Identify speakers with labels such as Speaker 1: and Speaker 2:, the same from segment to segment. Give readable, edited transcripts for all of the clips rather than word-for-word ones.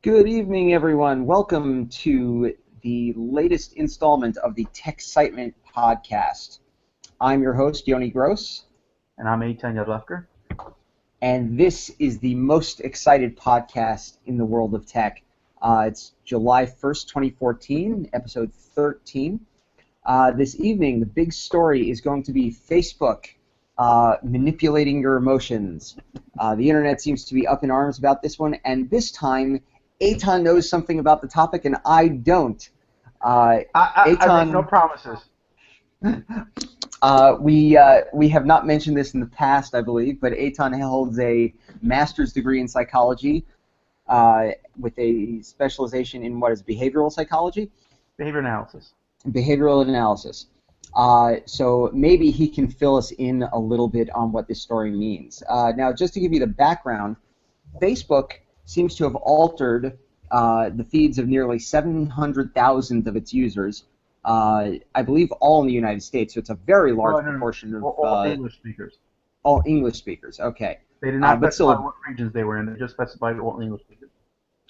Speaker 1: Good evening, everyone. Welcome to the latest installment of the Techcitement podcast. I'm your host, Yoni Gross,
Speaker 2: And I'm Eitan Yadlefker.
Speaker 1: and this is the most excited podcast in the world of tech. It's July 1st, 2014, episode 13. This evening, the big story is going to be Facebook manipulating your emotions. The internet seems to be up in arms about this one, and this time, Eitan knows something about the topic, and I don't.
Speaker 2: I make no promises.
Speaker 1: We have not mentioned this in the past, I believe, but Eitan holds a master's degree in psychology with a specialization in what is behavioral psychology?
Speaker 2: Behavior analysis.
Speaker 1: Behavioral analysis. So maybe he can fill us in a little bit on what this story means. Now, just to give you the background, Facebook seems to have altered the feeds of nearly 700,000 of its users, I believe all in the United States, so it's a very large proportion of...
Speaker 2: all English speakers.
Speaker 1: All English speakers, okay.
Speaker 2: They did not
Speaker 1: but
Speaker 2: specify
Speaker 1: still,
Speaker 2: what regions they were in, they just specified all English speakers.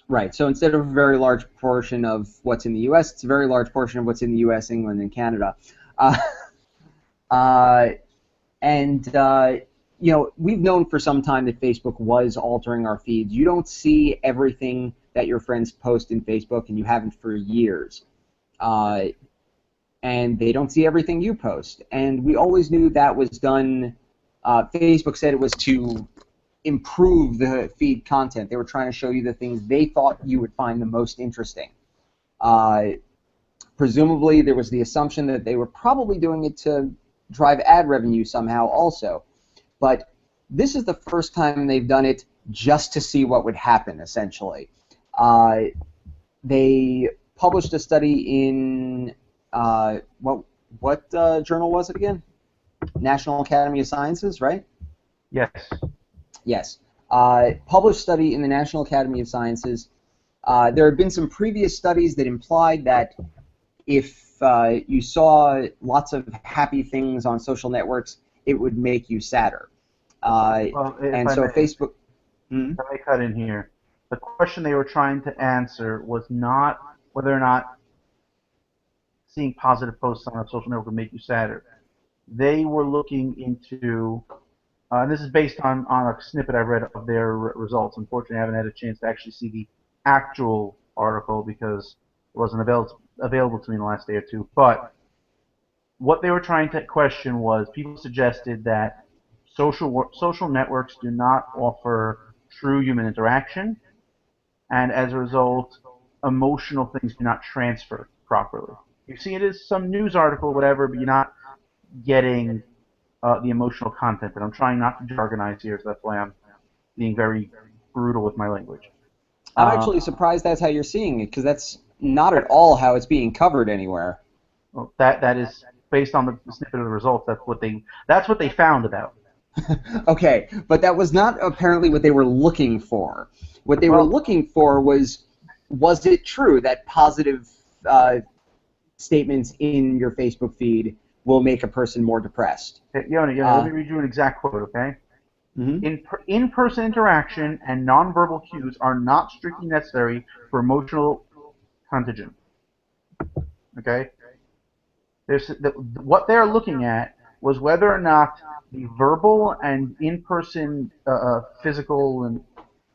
Speaker 1: right, so instead of a very large portion of what's in the U.S., it's a very large portion of what's in the U.S., England, and Canada. You know, we've known for some time that Facebook was altering our feeds. You don't see everything that your friends post in Facebook, and you haven't for years. And they don't see everything you post. And we always knew that was done. Facebook said it was to improve the feed content. They were trying to show you the things they thought you would find the most interesting. Presumably, there was the assumption that they were probably doing it to drive ad revenue somehow also. But this is the first time they've done it just to see what would happen, essentially. They published a study in, what journal was it again? National Academy of Sciences, right?
Speaker 2: Yes.
Speaker 1: Yes. Published study in the National Academy of Sciences. There have been some previous studies that implied that if you saw lots of happy things on social networks, it would make you sadder. And so Facebook...
Speaker 2: If I cut in here, the question they were trying to answer was not whether or not seeing positive posts on a social network would make you sadder. They were looking into, and this is based on a snippet I read of their results. Unfortunately, I haven't had a chance to actually see the actual article because it wasn't available to me in the last day or two. But what they were trying to question was, people suggested that social networks do not offer true human interaction, and as a result, emotional things do not transfer properly. You see it as some news article, whatever, but you're not getting the emotional content. And I'm trying not to jargonize here, so that's why I'm being very brutal with my language.
Speaker 1: I'm actually surprised that's how you're seeing it, because that's not at all how it's being covered anywhere.
Speaker 2: Well, that is based on the snippet of the results. That's what they found about.
Speaker 1: Okay, but that was not apparently what they were looking for. What they were looking for was it true that positive statements in your Facebook feed will make a person more depressed?
Speaker 2: Yoni, let me read you an exact quote, okay? Mm-hmm. In-person interaction and nonverbal cues are not strictly necessary for emotional contagion. Okay? What they're looking at was whether or not the verbal and in-person physical and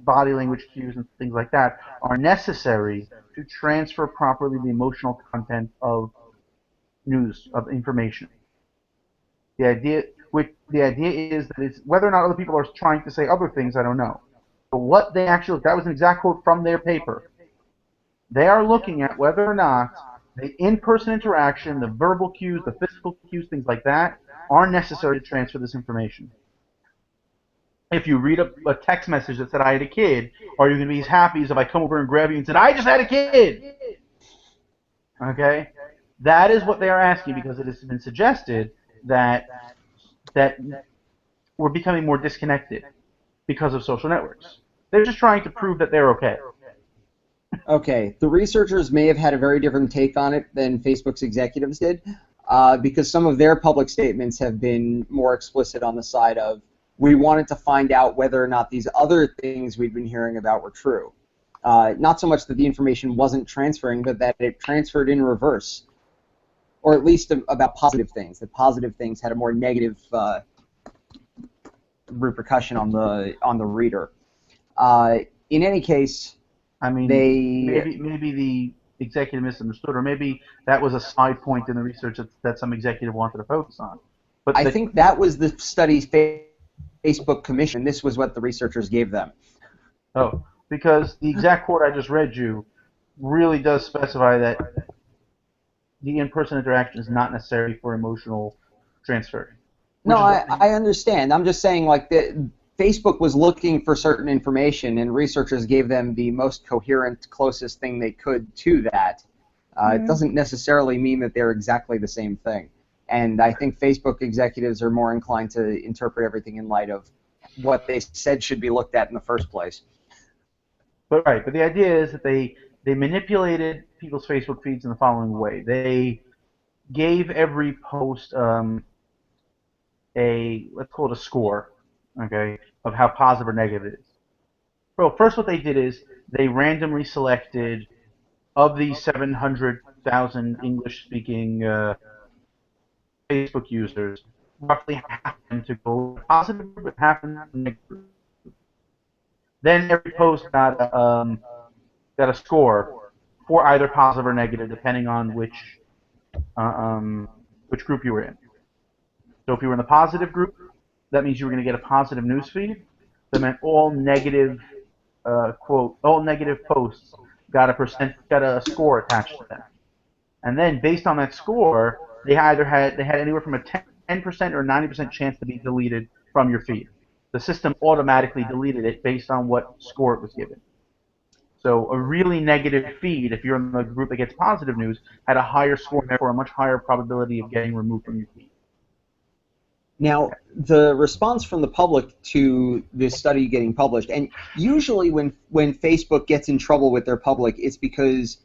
Speaker 2: body language cues and things like that are necessary to transfer properly the emotional content of news, of information. The idea is that it's whether or not other people are trying to say other things, I don't know. But what they actually, that was an exact quote from their paper. They are looking at whether or not the in-person interaction, the verbal cues, the physical cues, things like that, are necessary to transfer this information. If you read a text message that said, I had a kid, are you going to be as happy as if I come over and grab you and said, I just had a kid? Okay? That is what they are asking, because it has been suggested that we're becoming more disconnected because of social networks. They're just trying to prove that they're okay.
Speaker 1: Okay, the researchers may have had a very different take on it than Facebook's executives did, because some of their public statements have been more explicit on the side of, we wanted to find out whether or not these other things we've been hearing about were true. Not so much that the information wasn't transferring, but that it transferred in reverse, or at least about positive things. That positive things had a more negative repercussion on the reader. In any case,
Speaker 2: I mean, maybe the executive misunderstood, or maybe that was a side point in the research that some executive wanted to focus on. But
Speaker 1: I think that was the study's Facebook commission, and this was what the researchers gave them.
Speaker 2: Oh, because the exact quote I just read you really does specify that the in-person interaction is not necessary for emotional transfer.
Speaker 1: No, I understand. I'm just saying, like, Facebook was looking for certain information, and researchers gave them the most coherent, closest thing they could to that. It doesn't necessarily mean that they're exactly the same thing. And I think Facebook executives are more inclined to interpret everything in light of what they said should be looked at in the first place.
Speaker 2: But the idea is that they manipulated people's Facebook feeds in the following way. They gave every post let's call it a score, okay, of how positive or negative it is. Well, first what they did is they randomly selected, of the 700,000 English-speaking Facebook users, roughly half of them to go positive group and half in the negative group. Then every post got a score for either positive or negative, depending on which group you were in. So if you were in the positive group, that means you were going to get a positive news feed. That meant all negative all negative posts got a score attached to them. And then based on that score, they had anywhere from a 10% or 90% chance to be deleted from your feed. The system automatically deleted it based on what score it was given. So a really negative feed, if you're in the group that gets positive news, had a higher score and therefore a much higher probability of getting removed from your feed.
Speaker 1: Now, the response from the public to this study getting published, and usually when Facebook gets in trouble with their public, it's because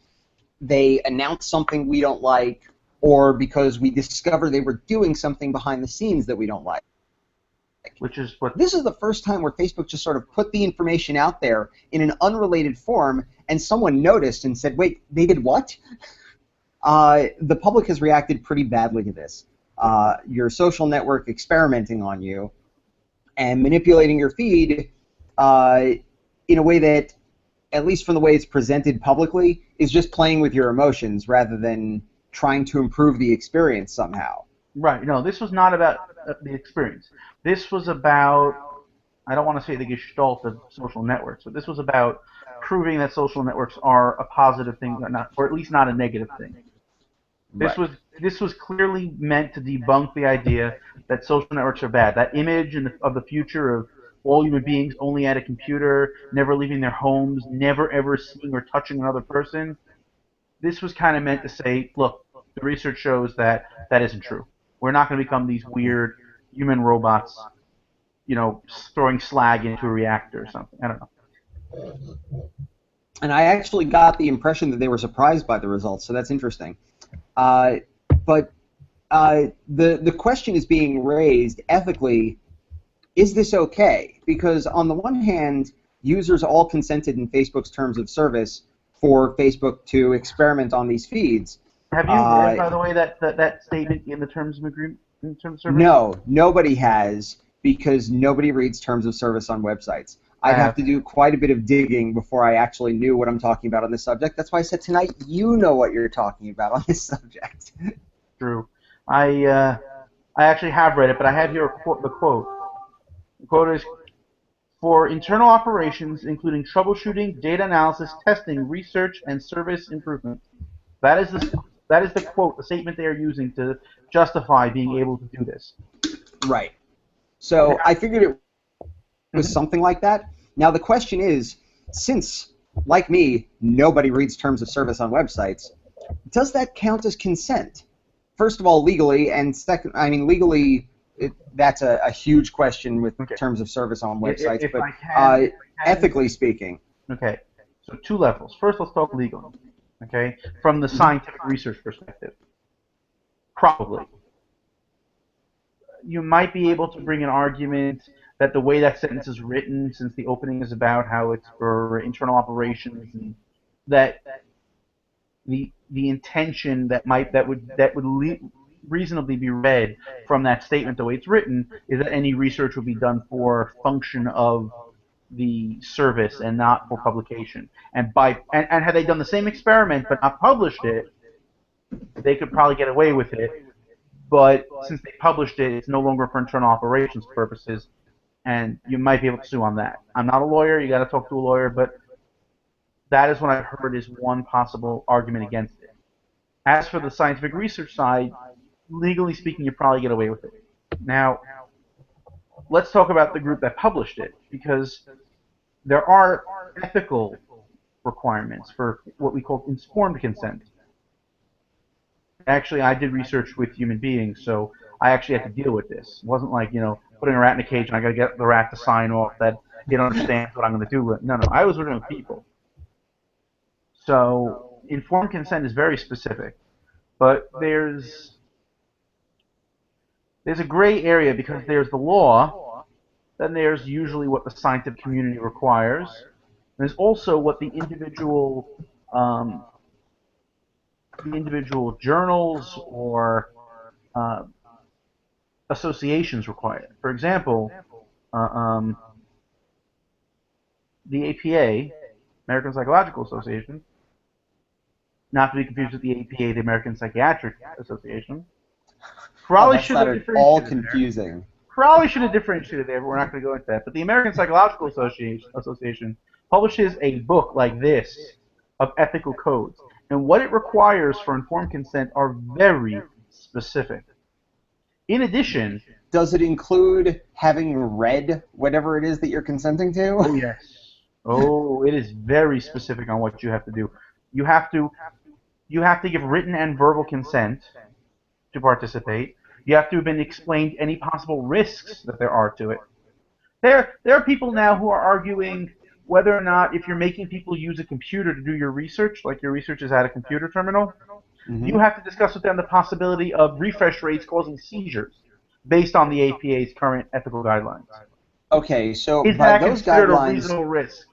Speaker 1: they announce something we don't like, or because we discover they were doing something behind the scenes that we don't like.
Speaker 2: Which is what
Speaker 1: This is the first time where Facebook just sort of put the information out there in an unrelated form, and someone noticed and said, wait, they did what? The public has reacted pretty badly to this. Your social network experimenting on you and manipulating your feed in a way that, at least from the way it's presented publicly, is just playing with your emotions rather than trying to improve the experience somehow.
Speaker 2: Right. No, this was not about the experience. This was about, I don't want to say the gestalt of social networks, but this was about proving that social networks are a positive thing, or at least not a negative thing. This was clearly meant to debunk the idea that social networks are bad. That image of the future of all human beings only at a computer, never leaving their homes, never ever seeing or touching another person. This was kind of meant to say, look, the research shows that isn't true. We're not going to become these weird human robots, throwing slag into a reactor or something. I don't know.
Speaker 1: And I actually got the impression that they were surprised by the results, so that's interesting. But the question is being raised ethically, is this okay? Because on the one hand, users all consented in Facebook's terms of service for Facebook to experiment on these feeds.
Speaker 2: Have you read, by the way, that statement in the terms of agreement, in terms of service?
Speaker 1: No, nobody has, because nobody reads terms of service on websites. I'd have to do quite a bit of digging before I actually knew what I'm talking about on this subject. That's why I said tonight, you know what you're talking about on this subject.
Speaker 2: True. I actually have read it, but I have here the quote. The quote is, for internal operations, including troubleshooting, data analysis, testing, research, and service improvement. That is the quote, the statement they are using to justify being able to do this.
Speaker 1: Right. So I figured it was something like that. Now the question is, since, like me, nobody reads terms of service on websites, does that count as consent? First of all, legally, and second, I mean, legally, that's a huge question with terms of service on websites, but ethically speaking.
Speaker 2: Okay, so two levels. First, let's talk legally, okay, from the scientific research perspective. Probably. You might be able to bring an argument that the way that sentence is written, since the opening is about how it's for internal operations, and that the intention that would reasonably be read from that statement, the way it's written, is that any research would be done for function of the service and not for publication. And had they done the same experiment but not published it, they could probably get away with it. But since they published it, it's no longer for internal operations purposes, and you might be able to sue on that. I'm not a lawyer. You got to talk to a lawyer, but that is what I've heard is one possible argument against it. As for the scientific research side, legally speaking, you probably get away with it. Now, let's talk about the group that published it, because there are ethical requirements for what we call informed consent. Actually, I did research with human beings, so I actually had to deal with this. It wasn't like, putting a rat in a cage and I got to get the rat to sign off that it understands what I'm going to do. No, I was working with people. So informed consent is very specific, but there's a gray area, because there's the law, then there's usually what the scientific community requires, and there's also what the individual journals or associations require. For example, the APA, American Psychological Association, not to be confused with the APA, the American Psychiatric Association, probably should have differentiated.
Speaker 1: All confusing.
Speaker 2: Probably should have differentiated there, but we're not going to go into that. But the American Psychological Association publishes a book like this of ethical codes, and what it requires for informed consent are very specific. In addition,
Speaker 1: does it include having read whatever it is that you're consenting to?
Speaker 2: Oh, yes. Oh, it is very specific on what you have to do. You have to give written and verbal consent to participate. You have to have been explained any possible risks that there are to it. There are people now who are arguing whether or not, if you're making people use a computer to do your research, like your research is at a computer terminal, you have to discuss with them the possibility of refresh rates causing seizures based on the APA's current ethical guidelines.
Speaker 1: Okay, so
Speaker 2: is
Speaker 1: by
Speaker 2: that
Speaker 1: those
Speaker 2: considered
Speaker 1: guidelines,
Speaker 2: a reasonable risk?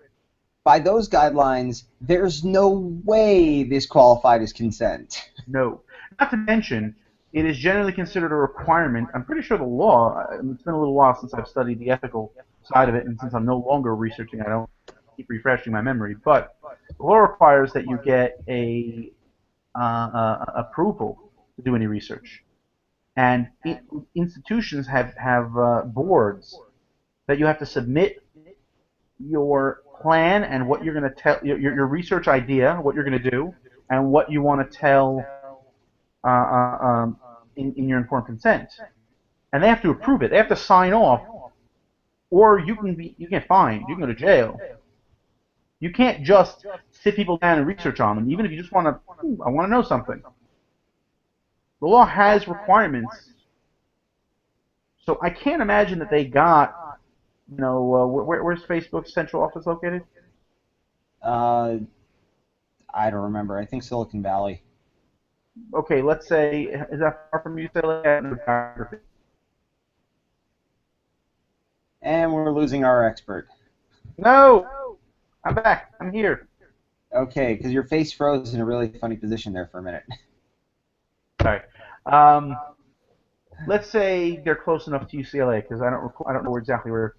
Speaker 1: By those guidelines, there's no way this qualified as consent.
Speaker 2: No. Not to mention, it is generally considered a requirement. I'm pretty sure the law, it's been a little while since I've studied the ethical side of it, and since I'm no longer researching, I don't keep refreshing my memory, but the law requires that you get a approval to do any research. And institutions have boards that you have to submit your plan and what you're going to tell, your research idea, what you're going to do, and what you want to tell in your informed consent. And they have to approve it. They have to sign off, or you can get fined. You can go to jail. You can't just sit people down and research on them, even if you just want to, I want to know something. The law has requirements. So I can't imagine that they got, where's Facebook's central office located?
Speaker 1: I don't remember. I think Silicon Valley.
Speaker 2: Okay, let's say, is that far from UCLA?
Speaker 1: And we're losing our expert.
Speaker 2: No! I'm back. I'm here.
Speaker 1: Okay, because your face froze in a really funny position there for a minute.
Speaker 2: Sorry. Let's say they're close enough to UCLA, because I don't know exactly where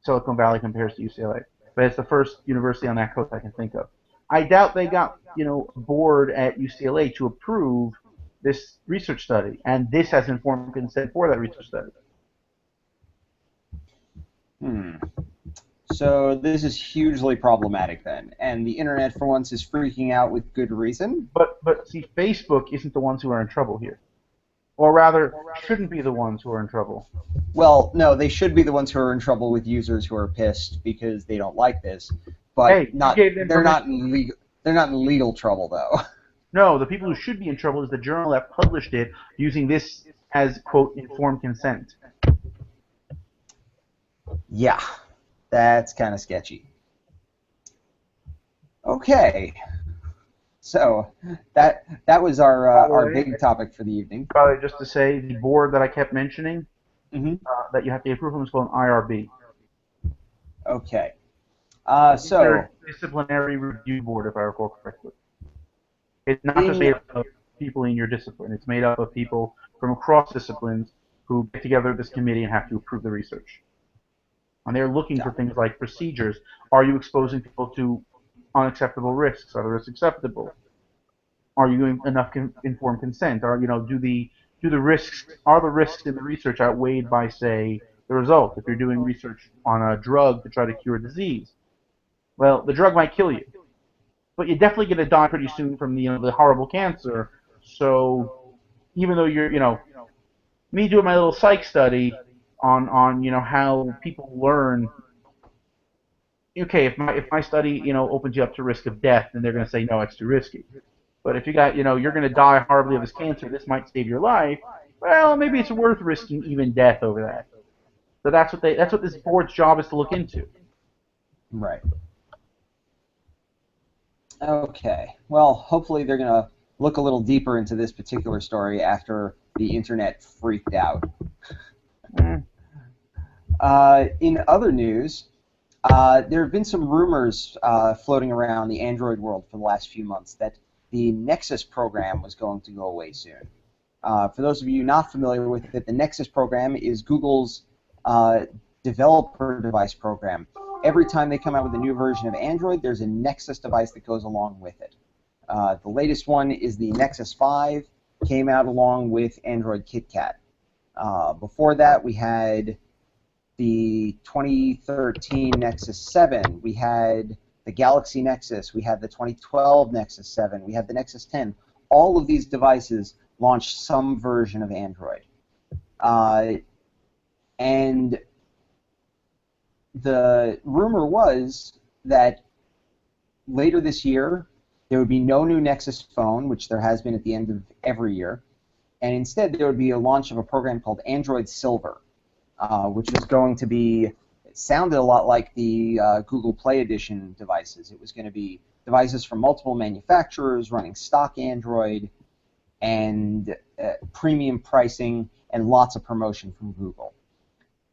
Speaker 2: Silicon Valley compares to UCLA, but it's the first university on that coast I can think of. I doubt they got a board at UCLA to approve this research study, and this has informed consent for that research study.
Speaker 1: So this is hugely problematic then, and the internet for once is freaking out with good reason.
Speaker 2: But see, Facebook isn't the ones who are in trouble here, or rather, shouldn't be the ones who are in trouble.
Speaker 1: Well, no, they should be the ones who are in trouble with users who are pissed because they don't like this. But they're not in legal trouble though.
Speaker 2: No, the people who should be in trouble is the journal that published it using this as, quote, informed consent.
Speaker 1: Yeah. That's kind of sketchy. Okay, so that was our big topic for the evening.
Speaker 2: Probably just to say, the board that I kept mentioning,
Speaker 1: Mm-hmm.
Speaker 2: that you have to get approval from is called an IRB.
Speaker 1: Okay.
Speaker 2: I think they're
Speaker 1: So
Speaker 2: a disciplinary review board, if I recall correctly. It's not just
Speaker 1: in
Speaker 2: made up of people in your discipline. It's made up of people from across disciplines who get together at this committee and have to approve the research. And they're looking for things like procedures. Are you exposing people to unacceptable risks? Are the risks acceptable? Are you doing enough informed consent? Do the risks are the risks in the research outweighed by, say, the result? If you're doing research on a drug to try to cure a disease, well, the drug might kill you, but you're definitely going to die pretty soon from the horrible cancer. So even though me doing my little psych study on how people learn. Okay, if my study opens you up to risk of death, then they're going to say no, it's too risky. But if you're going to die horribly of this cancer, this might save your life. Well, maybe it's worth risking even death over that. So that's what this board's job is to look into.
Speaker 1: right. Okay. Well, hopefully they're gonna look a little deeper into this particular story after the internet freaked out.
Speaker 2: Mm.
Speaker 1: In other news, there have been some rumors floating around the Android world for the last few months that the Nexus program was going to go away soon. For those of you not familiar with it, the Nexus program is Google's developer device program. Every time they come out with a new version of Android, there's a Nexus device that goes along with it. The latest one is the Nexus 5, came out along with Android KitKat. Before that, we had the 2013 Nexus 7, we had the Galaxy Nexus, we had the 2012 Nexus 7, we had the Nexus 10. All of these devices launched some version of Android. And the rumor was that later this year, there would be no new Nexus phone, which there has been at the end of every year, and instead there would be a launch of a program called Android Silver, which was going to be, it sounded a lot like the Google Play Edition devices. It was going to be devices from multiple manufacturers running stock Android and premium pricing and lots of promotion from Google.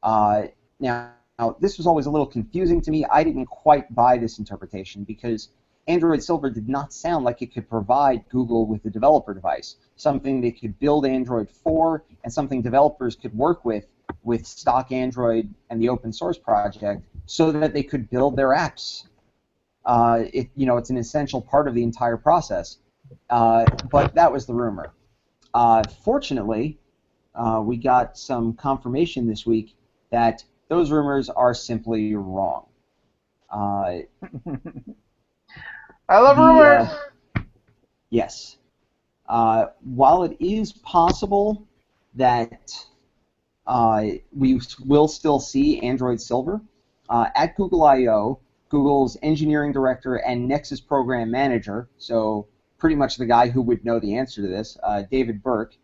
Speaker 1: Now, this was always a little confusing to me. I didn't quite buy this interpretation because Android Silver did not sound like it could provide Google with a developer device, something they could build Android for and something developers could work with stock Android and the open source project so that they could build their apps. It's an essential part of the entire process. But that was the rumor. Fortunately, we got some confirmation this week that those rumors are simply wrong.
Speaker 2: I love rumors.
Speaker 1: Yes. While it is possible that we will still see Android Silver, at Google I/O, Google's engineering director and Nexus program manager, so pretty much the guy who would know the answer to this, David Burke,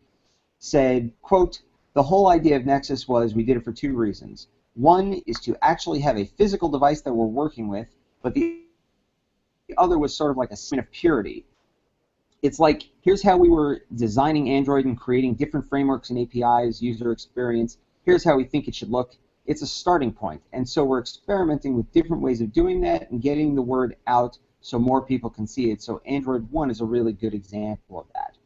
Speaker 1: said, quote, "The whole idea of Nexus was we did it for two reasons. One is to actually have a physical device that we're working with, but the other was sort of like a sign of purity. It's like, here's how we were designing Android and creating different frameworks and APIs, user experience. Here's how we think it should look. It's a starting point. And so we're experimenting with different ways of doing that and getting the word out so more people can see it. So Android 1 is a really good example of that."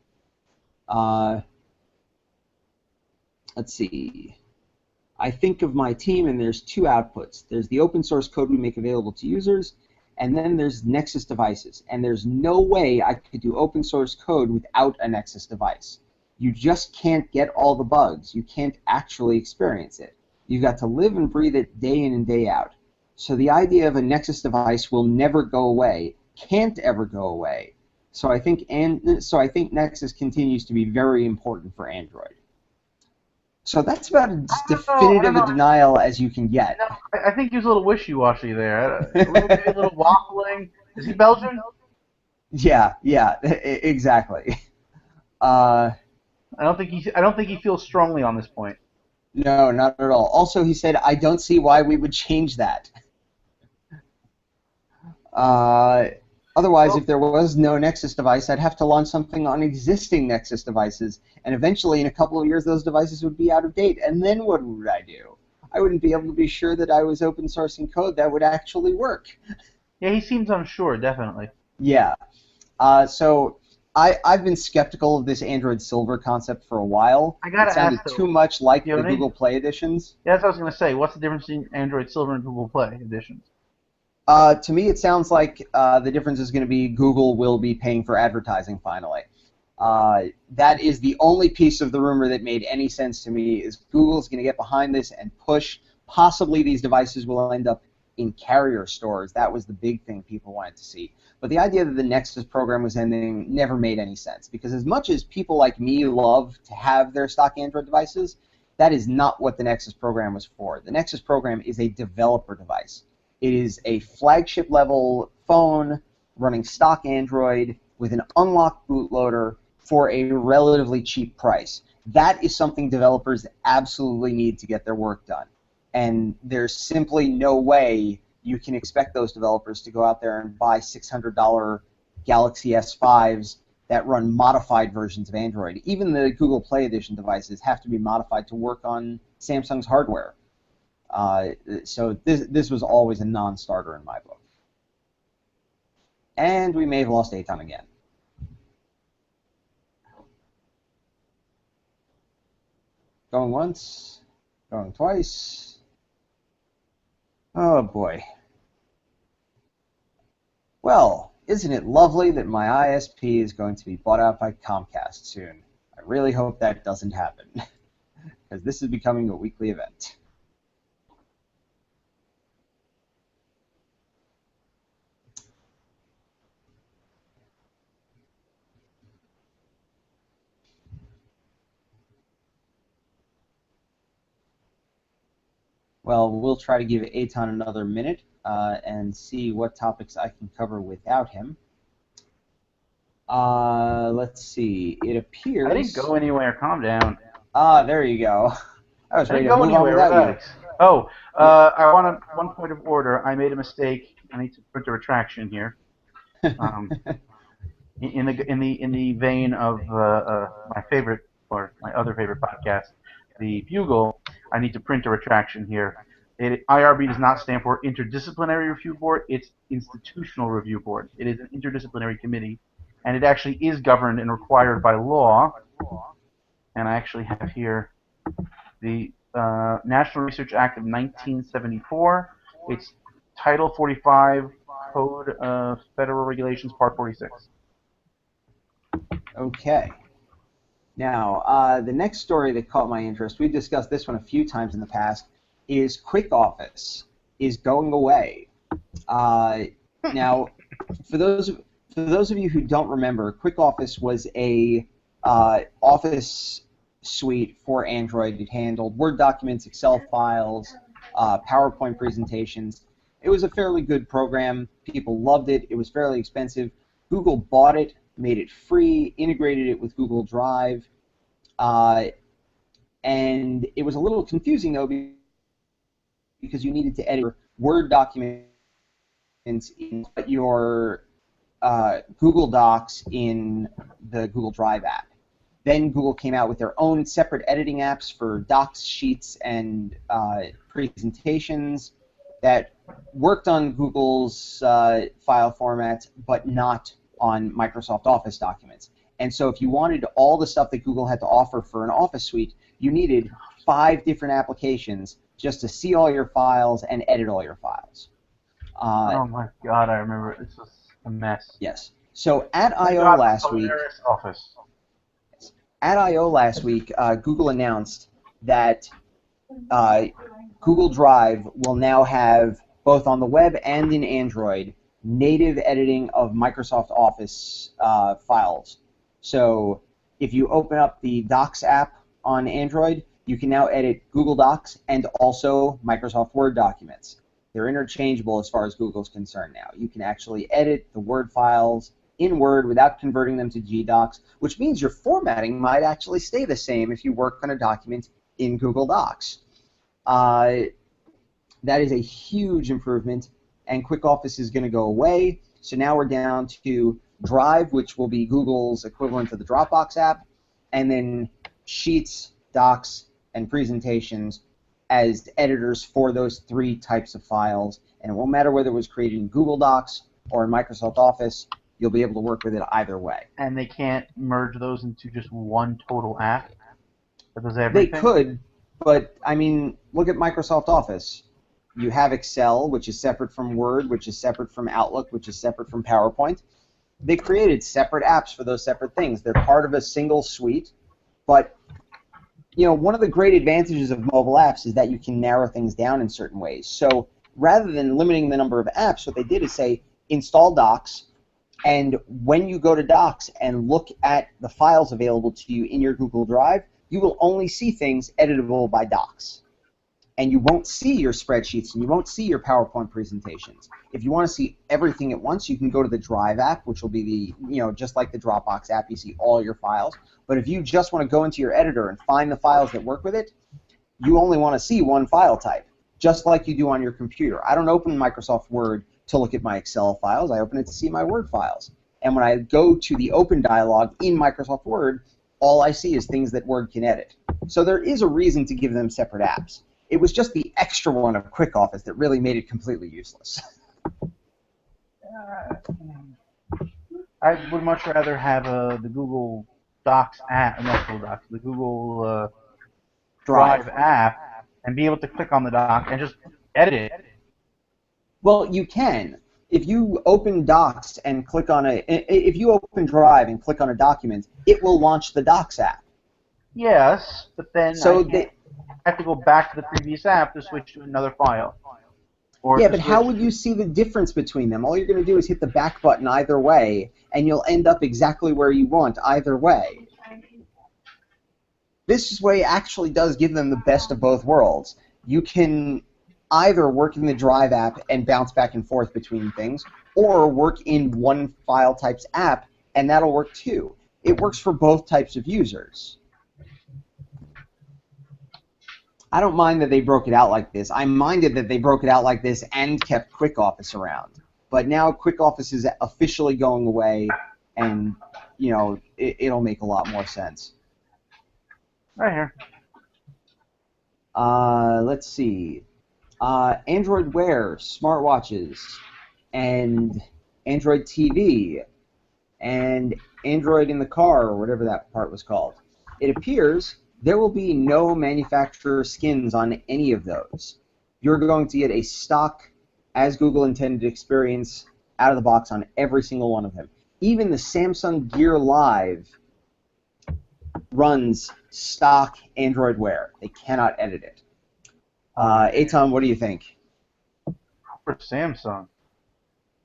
Speaker 1: Let's see. I think of my team, and there's two outputs. There's the open source code we make available to users, and then there's Nexus devices. And there's no way I could do open source code without a Nexus device. You just can't get all the bugs. You can't actually experience it. You've got to live and breathe it day in and day out. So the idea of a Nexus device will never go away, can't ever go away. So I think Nexus continues to be very important for Android. So that's about as definitive a denial as you can get.
Speaker 2: No, I think he was a little wishy-washy there. A little waffling. Is he Belgian?
Speaker 1: Yeah, exactly.
Speaker 2: I don't think he feels strongly on this point.
Speaker 1: No, not at all. Also, he said, "I don't see why we would change that." Otherwise,
Speaker 2: Well,
Speaker 1: if there was no Nexus device, I'd have to launch something on existing Nexus devices, and eventually, in a couple of years, those devices would be out of date. And then what would I do? I wouldn't be able to be sure that I was open sourcing code that would actually work.
Speaker 2: yeah, he seems unsure, definitely.
Speaker 1: Yeah. So I've been skeptical of this Android Silver concept for a while.
Speaker 2: I
Speaker 1: It
Speaker 2: gotta ask
Speaker 1: sounded too
Speaker 2: though,
Speaker 1: much like the
Speaker 2: Yoni.
Speaker 1: Google Play editions.
Speaker 2: Yeah, that's what I was gonna say. What's the difference between Android Silver and Google Play editions?
Speaker 1: To me, it sounds like the difference is going to be Google will be paying for advertising finally. That is the only piece of the rumor that made any sense to me. Is Google's going to get behind this and push? Possibly these devices will end up in carrier stores. That was the big thing people wanted to see. But the idea that the Nexus program was ending never made any sense, because as much as people like me love to have their stock Android devices, that is not what the Nexus program was for. The Nexus program is a developer device. It is a flagship level phone running stock Android with an unlocked bootloader for a relatively cheap price. That is something developers absolutely need to get their work done. And there's simply no way you can expect those developers to go out there and buy $600 Galaxy S5s that run modified versions of Android. Even the Google Play Edition devices have to be modified to work on Samsung's hardware. So this was always a non-starter in my book. And we may have lost Aton again. Going once, going twice. Oh boy. Well, isn't it lovely that my ISP is going to be bought out by Comcast soon? I really hope that doesn't happen, because this is becoming a weekly event. Well, we'll try to give Aton another minute and see what topics I can cover without him. Let's see. It appears...
Speaker 2: I didn't go anywhere. Calm down.
Speaker 1: Ah, there you go. I was
Speaker 2: I
Speaker 1: ready
Speaker 2: didn't
Speaker 1: to
Speaker 2: go
Speaker 1: move on
Speaker 2: anywhere.
Speaker 1: without you.
Speaker 2: Relax. Oh, I want one point of order. I made a mistake. I need to print a retraction here. Um, in the vein of my favorite or my other favorite podcast, the Bugle, I need to print a retraction here. IRB does not stand for Interdisciplinary Review Board. It's Institutional Review Board. It is an interdisciplinary committee, and it actually is governed and required by law. And I actually have here the National Research Act of 1974. It's Title 45, Code of Federal Regulations, Part 46.
Speaker 1: Okay. Now, the next story that caught my interest, we've discussed this one a few times in the past, is Quick Office is going away. Now, for those of you who don't remember, Quick Office was a office suite for Android. It handled Word documents, Excel files, PowerPoint presentations. It was a fairly good program. People loved it. It was fairly expensive. Google bought it, made it free, integrated it with Google Drive, and it was a little confusing, though, because you needed to edit your Word documents in your Google Docs in the Google Drive app. Then Google came out with their own separate editing apps for docs, sheets, and presentations that worked on Google's file formats, but not on Microsoft Office documents. And so if you wanted all the stuff that Google had to offer for an Office suite, you needed 5 different applications just to see all your files and edit all your files.
Speaker 2: Oh my God, I remember. This was a mess.
Speaker 1: Yes. So at
Speaker 2: Thank
Speaker 1: I.O.
Speaker 2: God for
Speaker 1: last week,
Speaker 2: Polaris Office.
Speaker 1: Google announced that Google Drive will now have, both on the web and in Android, native editing of Microsoft Office files. So if you open up the Docs app on Android, you can now edit Google Docs and also Microsoft Word documents. They're interchangeable as far as Google's concerned now. You can actually edit the Word files in Word without converting them to GDocs, which means your formatting might actually stay the same if you work on a document in Google Docs. That is a huge improvement, and Quick Office is going to go away. So now we're down to Drive, which will be Google's equivalent to the Dropbox app, and then Sheets, Docs, and Presentations as editors for those 3 types of files. And it won't matter whether it was created in Google Docs or in Microsoft Office, you'll be able to work with it either way.
Speaker 2: And they can't merge those into just one total app that does
Speaker 1: They
Speaker 2: everything?
Speaker 1: could, but I mean, look at Microsoft Office. You have Excel, which is separate from Word, which is separate from Outlook, which is separate from PowerPoint. They created separate apps for those separate things. They're part of a single suite, but one of the great advantages of mobile apps is that you can narrow things down in certain ways. So rather than limiting the number of apps, what they did is say, install Docs, and when you go to Docs and look at the files available to you in your Google Drive, you will only see things editable by Docs. And you won't see your spreadsheets and you won't see your PowerPoint presentations. If you want to see everything at once, you can go to the Drive app, which will be just like the Dropbox app, you see all your files. But if you just want to go into your editor and find the files that work with it, you only want to see one file type, just like you do on your computer. I don't open Microsoft Word to look at my Excel files. I open it to see my Word files. And when I go to the Open dialog in Microsoft Word, all I see is things that Word can edit. So there is a reason to give them separate apps. It was just the extra one of Quick Office that really made it completely useless.
Speaker 2: I would much rather have the Google Docs app, not Google Docs, the Google Drive app, and be able to click on the doc and just edit it.
Speaker 1: Well, you can. If you open Docs and click on if you open Drive and click on a document, it will launch the Docs app.
Speaker 2: Yes, but then
Speaker 1: so
Speaker 2: I have to go back to the previous app to switch to another file.
Speaker 1: Yeah, but how would you see the difference between them? All you're going to do is hit the back button either way, and you'll end up exactly where you want either way. This way actually does give them the best of both worlds. You can either work in the Drive app and bounce back and forth between things, or work in one file type's app, and that'll work too. It works for both types of users. I don't mind that they broke it out like this. I minded that they broke it out like this and kept Quick Office around. But now Quick Office is officially going away, and it'll make a lot more sense.
Speaker 2: Right here.
Speaker 1: Let's see. Android Wear, smartwatches, and Android TV, and Android in the car, or whatever that part was called. It appears there will be no manufacturer skins on any of those. You're going to get a stock, as Google intended experience, out of the box on every single one of them. Even the Samsung Gear Live runs stock Android Wear. They cannot edit it. Eitan, what do you think?
Speaker 2: For Samsung.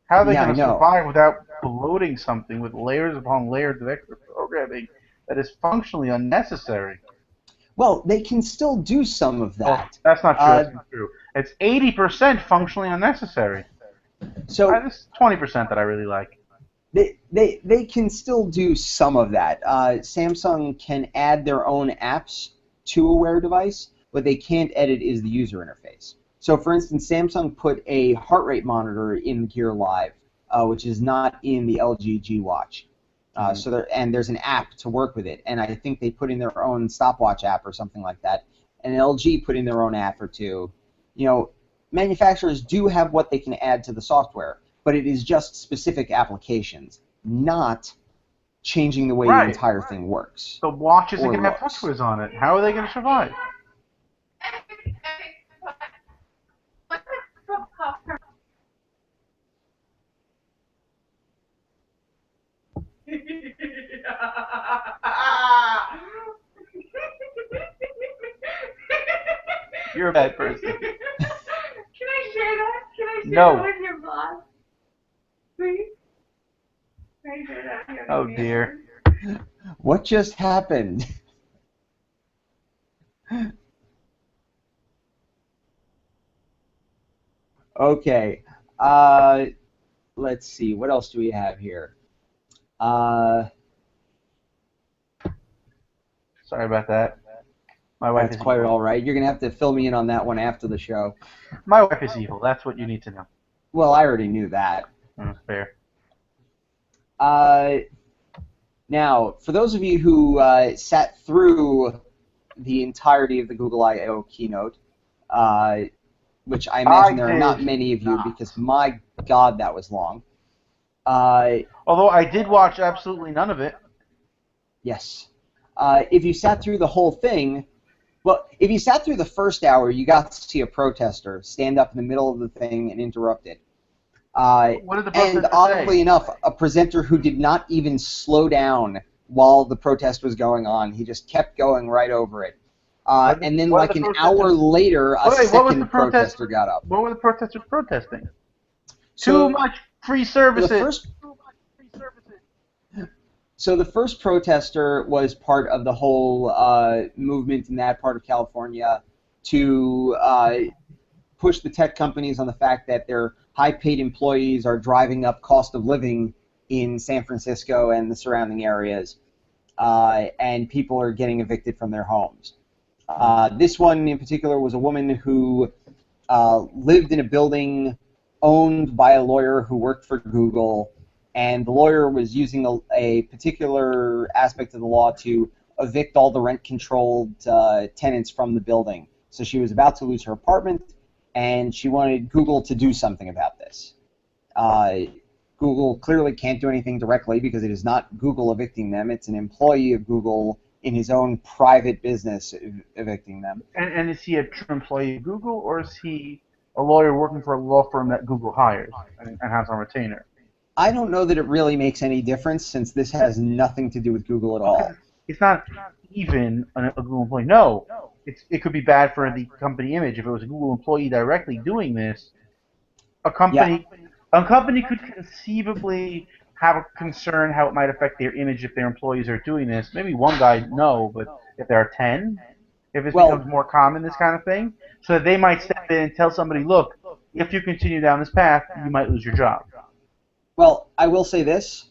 Speaker 2: How are they going to
Speaker 1: know.
Speaker 2: survive without bloating something with layers upon layers of extra programming that is functionally unnecessary?
Speaker 1: Well, they can still do some of that.
Speaker 2: Oh, that's not true. That's not true. It's 80% functionally unnecessary.
Speaker 1: So
Speaker 2: this 20% that I really like.
Speaker 1: They can still do some of that. Samsung can add their own apps to a Wear device. What they can't edit is the user interface. So, for instance, Samsung put a heart rate monitor in Gear Live, which is not in the LG G Watch. And there's an app to work with it, and I think they put in their own stopwatch app or something like that. And LG put in their own app or two. Manufacturers do have what they can add to the software, but it is just specific applications, not changing the way the entire thing works.
Speaker 2: The watch isn't going to have TouchWiz on it. How are they going to survive? You're a bad person.
Speaker 3: Can I share that? Can I share
Speaker 2: No.
Speaker 3: that with your boss? Please? Can I share that with your
Speaker 2: Oh dear.
Speaker 1: What just happened? Okay. Let's see. What else do we have here?
Speaker 2: Sorry about that. My wife
Speaker 1: That's
Speaker 2: is
Speaker 1: quite
Speaker 2: evil.
Speaker 1: all right. You're going to have to fill me in on that one after the show.
Speaker 2: My wife is evil. That's what you need to know.
Speaker 1: Well, I already knew that.
Speaker 2: Fair.
Speaker 1: Now, for those of you who sat through the entirety of the Google I/O keynote, which I imagine there are not many of you because, my God, that was long.
Speaker 2: Although I did watch absolutely none of it.
Speaker 1: Yes. If you sat through the whole thing, well, if you sat through the first hour, you got to see a protester stand up in the middle of the thing and interrupt it.
Speaker 2: What did the protester
Speaker 1: And oddly enough, a presenter who did not even slow down while the protest was going on. He just kept going right over it. And then, like an hour later, a second protester got up.
Speaker 2: What were the protesters protesting? Too much free services.
Speaker 1: So the first protester was part of the whole movement in that part of California to push the tech companies on the fact that their high-paid employees are driving up cost of living in San Francisco and the surrounding areas, and people are getting evicted from their homes. This one in particular was a woman who lived in a building owned by a lawyer who worked for Google, and the lawyer was using a particular aspect of the law to evict all the rent-controlled tenants from the building. So she was about to lose her apartment, and she wanted Google to do something about this. Google clearly can't do anything directly because it is not Google evicting them. It's an employee of Google in his own private business evicting them.
Speaker 2: And is he a true employee of Google, or is he a lawyer working for a law firm that Google hires and has on retainer?
Speaker 1: I don't know that it really makes any difference since this has nothing to do with Google at all.
Speaker 2: It's not even a Google employee. No, it could be bad for the company image if it was a Google employee directly doing this. A company could conceivably have a concern how it might affect their image if their employees are doing this. Maybe one guy, no, but if there are 10, if it becomes more common, this kind of thing, so they might step in and tell somebody, look, if you continue down this path, you might lose your job.
Speaker 1: Well, I will say this.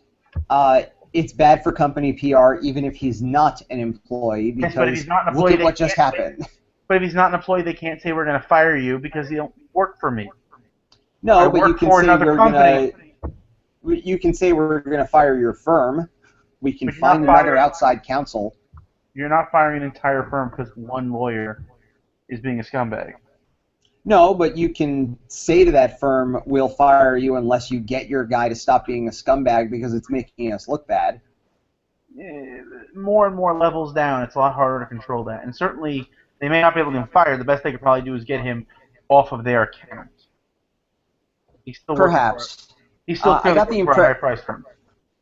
Speaker 1: It's bad for company PR even if he's not an employee because
Speaker 2: but if he's not an employee,
Speaker 1: look at what just happened.
Speaker 2: But if he's not an employee, they can't say we're going to fire you because you don't work for me.
Speaker 1: No, but you can say you can say we're going to fire your firm. We can find another outside counsel.
Speaker 2: You're not firing an entire firm because one lawyer is being a scumbag.
Speaker 1: No, but you can say to that firm, we'll fire you unless you get your guy to stop being a scumbag because it's making us look bad.
Speaker 2: More and more levels down, it's a lot harder to control that. And certainly, they may not be able to get him fired. The best they could probably do is get him off of their account. He's still
Speaker 1: Perhaps.
Speaker 2: He's still for a higher price firm.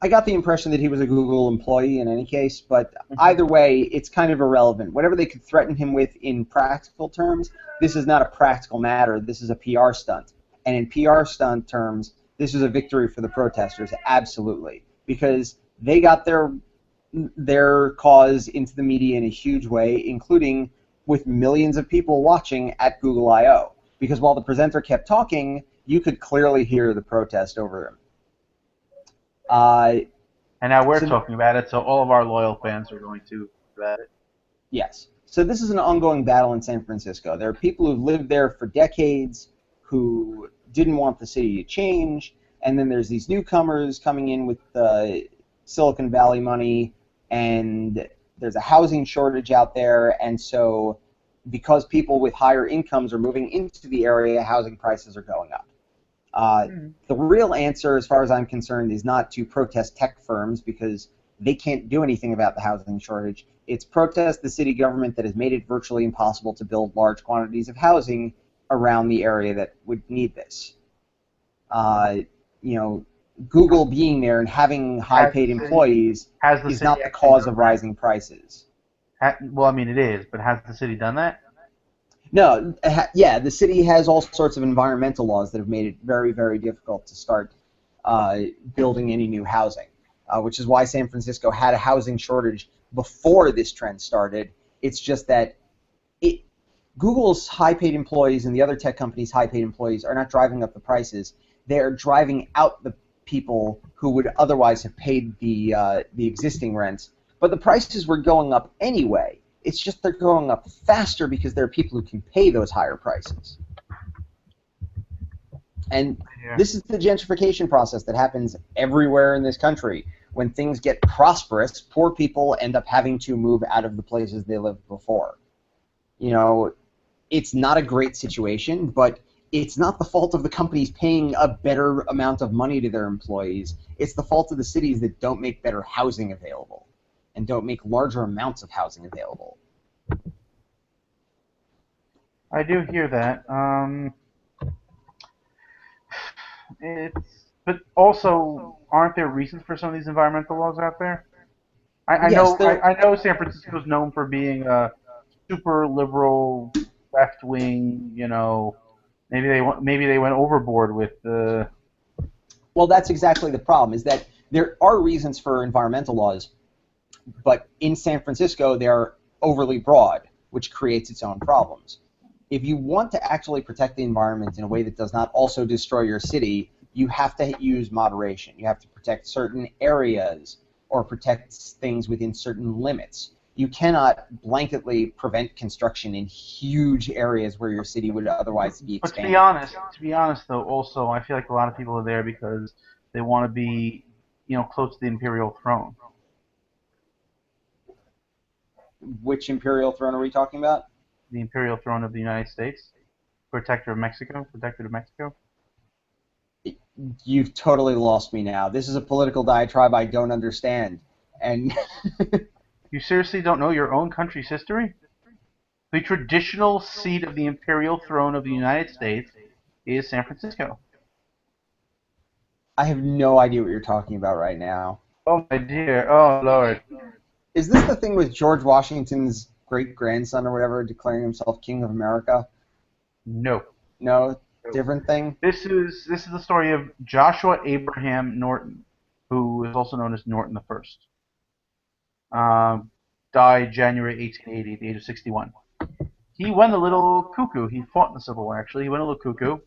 Speaker 1: I got the impression that he was a Google employee in any case, but either way, it's kind of irrelevant. Whatever they could threaten him with in practical terms, this is not a practical matter. This is a PR stunt. And in PR stunt terms, this is a victory for the protesters, absolutely, because they got their cause into the media in a huge way, including with millions of people watching at Google I/O. Because while the presenter kept talking, you could clearly hear the protest over him.
Speaker 2: And now we're talking about it, so all of our loyal fans are going to about it.
Speaker 1: Yes. So this is an ongoing battle in San Francisco. There are people who've lived there for decades who didn't want the city to change, and then there's these newcomers coming in with Silicon Valley money, and there's a housing shortage out there, and so because people with higher incomes are moving into the area, housing prices are going up. The real answer, as far as I'm concerned, is not to protest tech firms because they can't do anything about the housing shortage. It's protest the city government that has made it virtually impossible to build large quantities of housing around the area that would need this. Google being there and having high-paid employees is not the cause of rising prices.
Speaker 2: Well, I mean, it is, but has the city done that?
Speaker 1: No, the city has all sorts of environmental laws that have made it very, very difficult to start building any new housing, which is why San Francisco had a housing shortage before this trend started. It's just that Google's high-paid employees and the other tech companies' high-paid employees are not driving up the prices. They're driving out the people who would otherwise have paid the existing rents, but the prices were going up anyway. It's just they're going up faster because there are people who can pay those higher prices. And
Speaker 2: Yeah.
Speaker 1: this is the gentrification process that happens everywhere in this country. When things get prosperous, poor people end up having to move out of the places they lived before. You know, it's not a great situation, but it's not the fault of the companies paying a better amount of money to their employees. It's the fault of the cities that don't make better housing available and don't make larger amounts of housing available.
Speaker 2: I do hear that. But also, aren't there reasons for some of these environmental laws out there? I
Speaker 1: Yes,
Speaker 2: know
Speaker 1: there.
Speaker 2: I know San Francisco's known for being a super liberal, left wing. Maybe they went overboard with the.
Speaker 1: Well, that's exactly the problem. Is that there are reasons for environmental laws, but in San Francisco they're overly broad, which creates its own problems. If you want to actually protect the environment in a way that does not also destroy your city, you have to use moderation. You have to protect certain areas or protect things within certain limits. You cannot blanketly prevent construction in huge areas where your city would otherwise be
Speaker 2: But
Speaker 1: expanded.
Speaker 2: to be honest though, also I feel like a lot of people are there because they want to be, close to the imperial throne.
Speaker 1: Which imperial throne are we talking about?
Speaker 2: The imperial throne of the United States, protector of Mexico.
Speaker 1: You've totally lost me now. This is a political diatribe I don't understand. And
Speaker 2: You seriously don't know your own country's history? The traditional seat of the imperial throne of the United States is San Francisco.
Speaker 1: I have no idea what you're talking about right now.
Speaker 2: Oh my dear, oh Lord.
Speaker 1: Is this the thing with George Washington's great-grandson or whatever declaring himself King of America?
Speaker 2: No.
Speaker 1: No? Different thing?
Speaker 2: This is the story of Joshua Abraham Norton, who is also known as Norton the First. Died January 1880 at the age of 61. He went a little cuckoo. He fought in the Civil War, actually. He went a little cuckoo,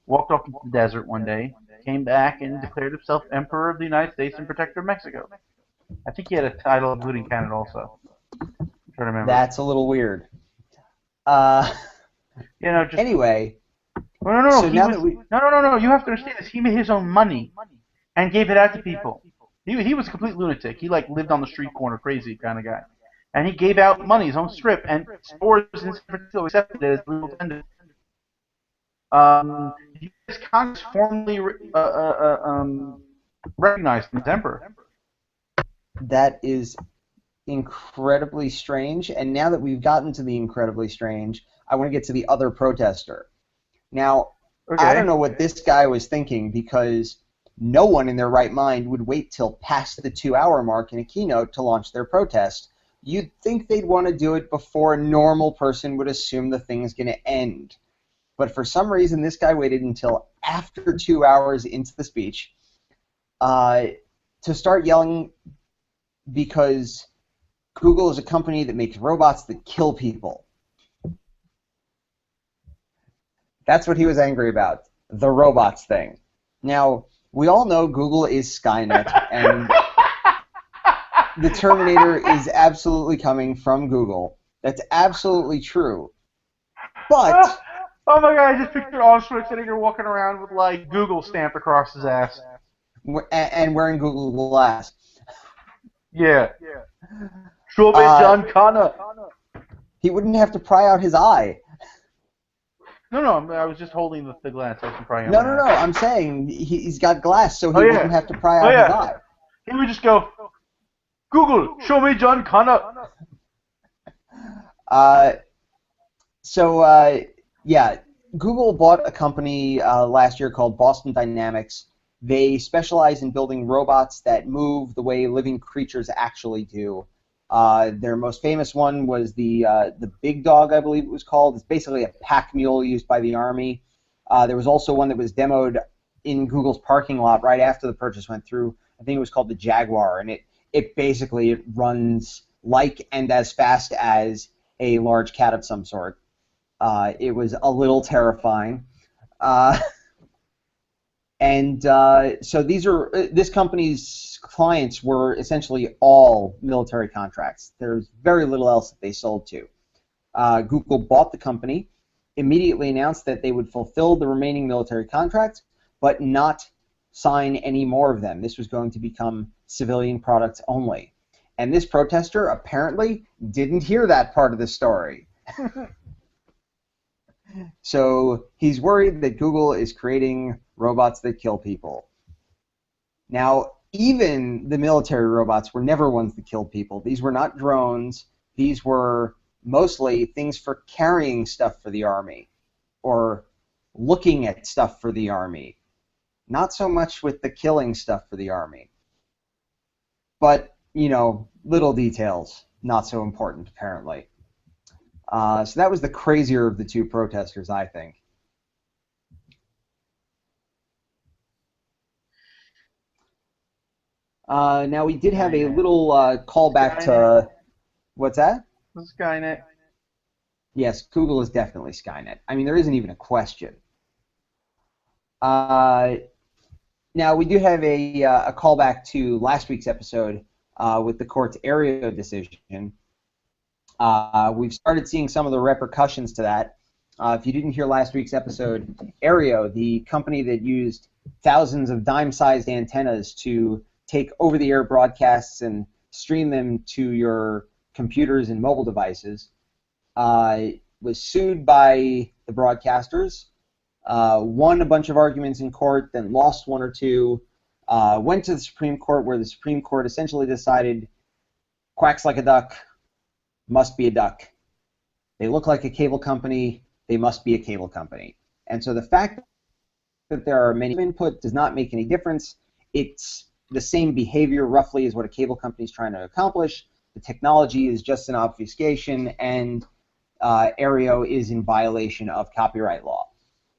Speaker 2: walked off into the desert one day, came back and declared himself Emperor of the United States and Protector of Mexico. I think he had a title including Canada also. I'm trying to remember.
Speaker 1: That's a little weird.
Speaker 2: Just
Speaker 1: Anyway,
Speaker 2: no.
Speaker 1: so now that we...
Speaker 2: No. You have to understand this. He made his own money and gave it out to people. He was a complete lunatic. He lived on the street corner, crazy kind of guy. And he gave out money, his own strip, and stores in San Francisco accepted it as legal tender. The U.S. Congress formally recognized him as emperor.
Speaker 1: That is incredibly strange, and now that we've gotten to the incredibly strange, I want to get to the other protester. Now,
Speaker 2: Okay.
Speaker 1: I don't know what this guy was thinking, because no one in their right mind would wait till past the 2-hour mark in a keynote to launch their protest. You'd think they'd want to do it before a normal person would assume the thing's going to end. But for some reason, this guy waited until after 2 hours into the speech to start yelling, because Google is a company that makes robots that kill people. That's what he was angry about, the robots thing. Now, we all know Google is Skynet, and the Terminator is absolutely coming from Google. That's absolutely true. But...
Speaker 2: Oh my god, I just pictured Armstrong sitting here walking around with, Google stamped across his ass.
Speaker 1: And wearing Google Glass.
Speaker 2: Yeah. Show me John Connor.
Speaker 1: He wouldn't have to pry out his eye.
Speaker 2: No, I was just holding the glass. I wasn't prying out
Speaker 1: No,
Speaker 2: my
Speaker 1: no,
Speaker 2: eye.
Speaker 1: I'm saying he's got glass, so he wouldn't have to pry out his eye.
Speaker 2: He would just go, Google, show me John Connor.
Speaker 1: Yeah, Google bought a company last year called Boston Dynamics. They specialize in building robots that move the way living creatures actually do. Their most famous one was the Big Dog, I believe it was called. It's basically a pack mule used by the Army. There was also one that was demoed in Google's parking lot right after the purchase went through. I think it was called the Jaguar, and it basically runs like and as fast as a large cat of some sort. It was a little terrifying. So this company's clients were essentially all military contracts. There's very little else that they sold to. Google bought the company, immediately announced that they would fulfill the remaining military contracts, but not sign any more of them. This was going to become civilian products only. And this protester apparently didn't hear that part of the story. So he's worried that Google is creating robots that kill people. Now, even the military robots were never ones that killed people. These were not drones. These were mostly things for carrying stuff for the Army or looking at stuff for the Army. Not so much with the killing stuff for the Army. But, you know, little details, not so important, apparently. So that was the crazier of the two protesters, I think. Now, we did have a little callback to... What's that?
Speaker 2: Skynet.
Speaker 1: Yes, Google is definitely Skynet. I mean, there isn't even a question. Now, we do have a callback to last week's episode with the court's Aereo decision. We've started seeing some of the repercussions to that. If you didn't hear last week's episode, Aereo, the company that used thousands of dime-sized antennas to take over-the-air broadcasts and stream them to your computers and mobile devices, was sued by the broadcasters, won a bunch of arguments in court, then lost one or two, went to the Supreme Court, where the Supreme Court essentially decided quacks like a duck, must be a duck. They look like a cable company, they must be a cable company. And so the fact that there are many input does not make any difference. It's the same behavior roughly as what a cable company is trying to accomplish. The technology is just an obfuscation, and Aereo is in violation of copyright law.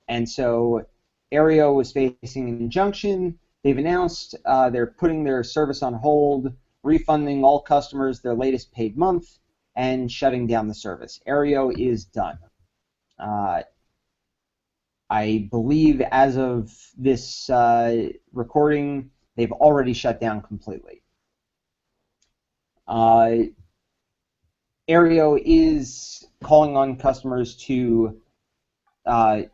Speaker 1: And so Aereo was facing an injunction. They've announced they're putting their service on hold, refunding all customers their latest paid month, and shutting down the service. Aereo is done. I believe as of this recording, they've already shut down completely. Aereo is calling on customers to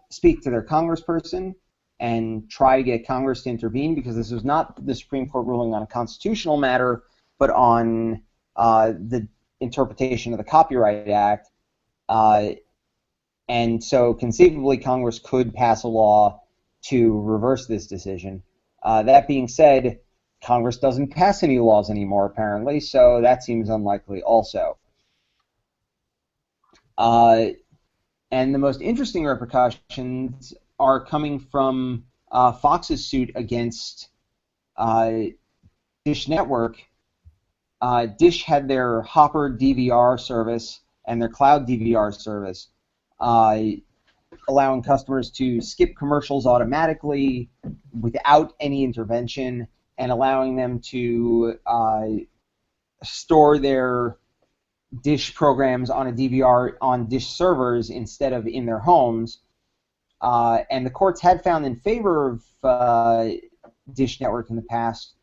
Speaker 1: speak to their congressperson and try to get Congress to intervene, because this was not the Supreme Court ruling on a constitutional matter, but on the interpretation of the Copyright Act. And so conceivably Congress could pass a law to reverse this decision. That being said, Congress doesn't pass any laws anymore, apparently, so that seems unlikely also. And the most interesting repercussions are coming from Fox's suit against Dish Network. Dish had their Hopper DVR service and their Cloud DVR service, allowing customers to skip commercials automatically without any intervention, and allowing them to store their Dish programs on a DVR on Dish servers instead of in their homes. And the courts had found in favor of Dish Network in the past,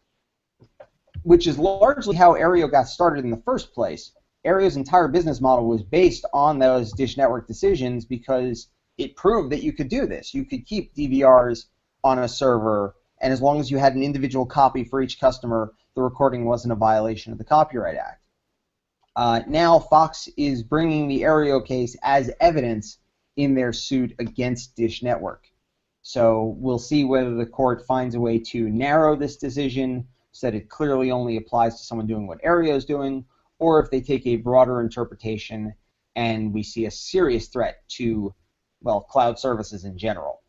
Speaker 1: which is largely how Aereo got started in the first place. Aereo's entire business model was based on those Dish Network decisions because it proved that you could do this. You could keep DVRs on a server, and as long as you had an individual copy for each customer, the recording wasn't a violation of the Copyright Act. Now Fox is bringing the Aereo case as evidence in their suit against Dish Network. So we'll see whether the court finds a way to narrow this decision so that it clearly only applies to someone doing what Aereo is doing, or if they take a broader interpretation and we see a serious threat to, well, cloud services in general.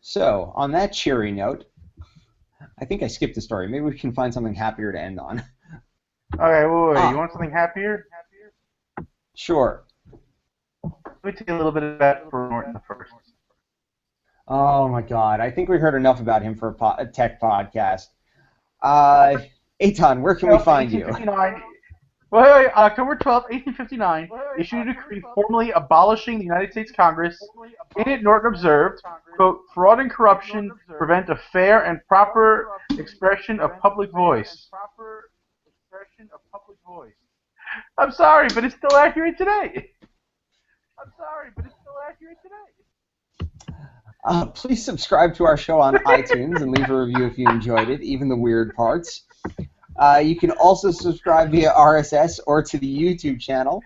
Speaker 1: So on that cheery note, I think I skipped a story. Maybe we can find something happier to end on.
Speaker 2: Okay, wait. You want something happier?
Speaker 1: Sure.
Speaker 2: Let me tell you a little bit about Norton first.
Speaker 1: Oh my God! I think we heard enough about him for a tech podcast. Eitan, where can we find you?
Speaker 2: Wait, October 12th, 1859, issued a decree formally abolishing the United States Congress. In it, Norton observed, quote, fraud and corruption prevent a fair and proper expression of public voice. I'm sorry, but it's still accurate today. I'm sorry, but it's still accurate today.
Speaker 1: Please subscribe to our show on iTunes and leave a review if you enjoyed it, even the weird parts. You can also subscribe via RSS or to the YouTube channel.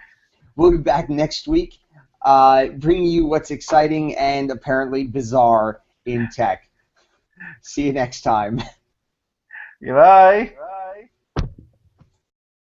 Speaker 1: We'll be back next week, bringing you what's exciting and apparently bizarre in tech. See you next time.
Speaker 2: Goodbye.